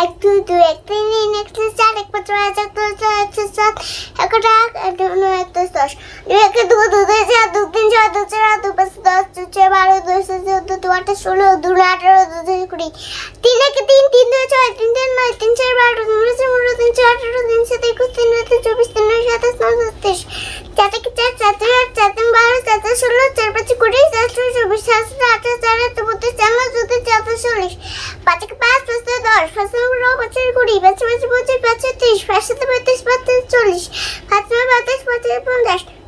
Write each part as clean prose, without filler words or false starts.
1 2 2 1 3 3 1 4 1 5 6 1 2 1 7 1 8 1 9 1 10 2 1 2 2 4 2 3 4 2 4 2 5 10 2 6 12 2 14 2 8 16 2 18 2 20 3 1 3 3 2 6 3 3 9 3 4 12 3 3 18 3 7 21 3 24 3 27 29 4 4 4 4 4 12 4 16 4 5 20 4 24 7 8 4 32 4 40 5 5 10 5 20 5 25 30 5 7 35 40 5 32 35 50 4 12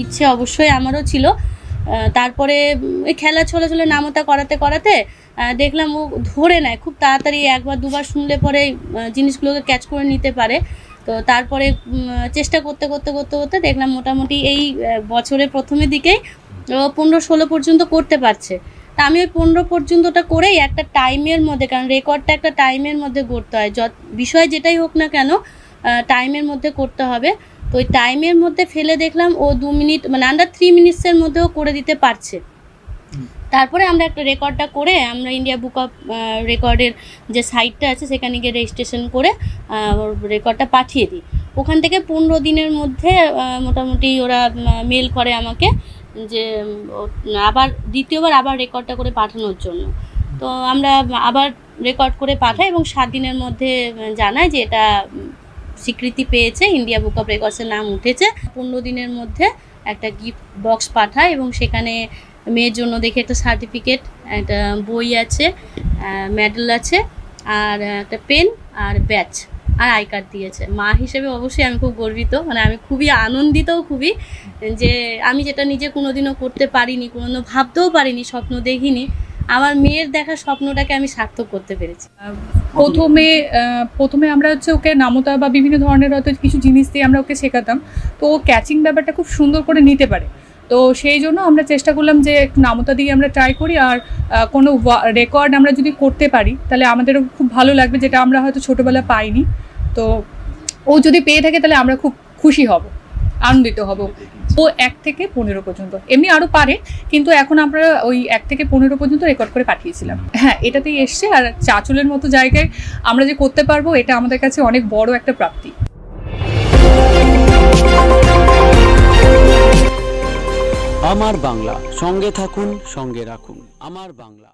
ইচ্ছে অবশ্যই আমারও ছিল। তারপরে এই খেলা চলে নামতা করাতে দেখলাম ও ধরে নেয় খুব তাড়াতাড়ি, একবার দুবার শুনলে পরে জিনিসগুলোকে ক্যাচ করে নিতে পারে। তো তারপরে চেষ্টা করতে দেখলাম মোটামুটি এই বছরের প্রথমের দিকেই 15-16 পর্যন্ত করতে পারছে। তা আমি ওই 15 পর্যন্তটা করেই একটা টাইমের মধ্যে, কারণ রেকর্ডটা একটা টাইমের মধ্যে করতে হয়, বিষয় যেটাই হোক না কেন টাইমের মধ্যে করতে হবে। তো ওই টাইমের মধ্যে ফেলে দেখলাম ও 2 মিনিট মানে আন্ডার 3 মিনিটসের মধ্যেও করে দিতে পারছে। তারপরে আমরা একটা রেকর্ডটা করে আমরা ইন্ডিয়া বুক অফ রেকর্ডের যে সাইটটা আছে সেখানে গিয়ে রেজিস্ট্রেশন করে রেকর্ডটা পাঠিয়ে দিই। ওখান থেকে 15 দিনের মধ্যে মোটামুটি ওরা মেল করে আমাকে যে আবার দ্বিতীয়বার আবার রেকর্ডটা করে পাঠানোর জন্য। তো আমরা আবার রেকর্ড করে পাঠাই এবং 7 দিনের মধ্যে জানাই যে এটা স্বীকৃতি পেয়েছে, ইন্ডিয়া বুক অফ রেকর্ডসের নাম উঠেছে। 15 দিনের মধ্যে একটা গিফট বক্স পাঠায় এবং সেখানে মেয়ের জন্য দেখে একটা সার্টিফিকেট, একটা বই আছে, মেডেল আছে, আর একটা পেন আর ব্যাচ আর আই কার্ড দিয়েছে। মা হিসেবে অবশ্যই আমি খুব গর্বিত, মানে আমি খুবই আনন্দিতও খুবই, যে আমি যেটা নিজে কোনোদিনও করতে পারিনি, কোনোদিনও ভাবতেও পারিনি, স্বপ্ন দেখিনি, আমার মেয়ের দেখা স্বপ্নটাকে আমি সার্থক করতে পেরেছি। প্রথমে আমরা হচ্ছে ওকে নামতা বা বিভিন্ন ধরনের হয়তো কিছু জিনিস দিয়ে আমরা ওকে শেখাতাম, তো ও ক্যাচিং ব্যাপারটা খুব সুন্দর করে নিতে পারে। তো সেই জন্য আমরা চেষ্টা করলাম যে একটু নামতা দিয়ে আমরা ট্রাই করি, আর কোনো রেকর্ড আমরা যদি করতে পারি তাহলে আমাদেরও খুব ভালো লাগবে, যেটা আমরা হয়তো ছোটোবেলা পাইনি। তো ও যদি পেয়ে থাকে তাহলে আমরা খুব খুশি হব, আনন্দিত হব। ও 1 থেকে 15 পর্যন্ত, এমনি আরও পারে, কিন্তু এখন আমরা ওই 1 থেকে 15 পর্যন্ত রেকর্ড করে পাঠিয়েছিলাম। হ্যাঁ, এটাতেই এসছে। আর চাঁচলের মতো জায়গায় আমরা যে করতে পারবো, এটা আমাদের কাছে অনেক বড় একটা প্রাপ্তি। আমার বাংলা, সঙ্গে থাকুন, সঙ্গে রাখুন। আমার বাংলা।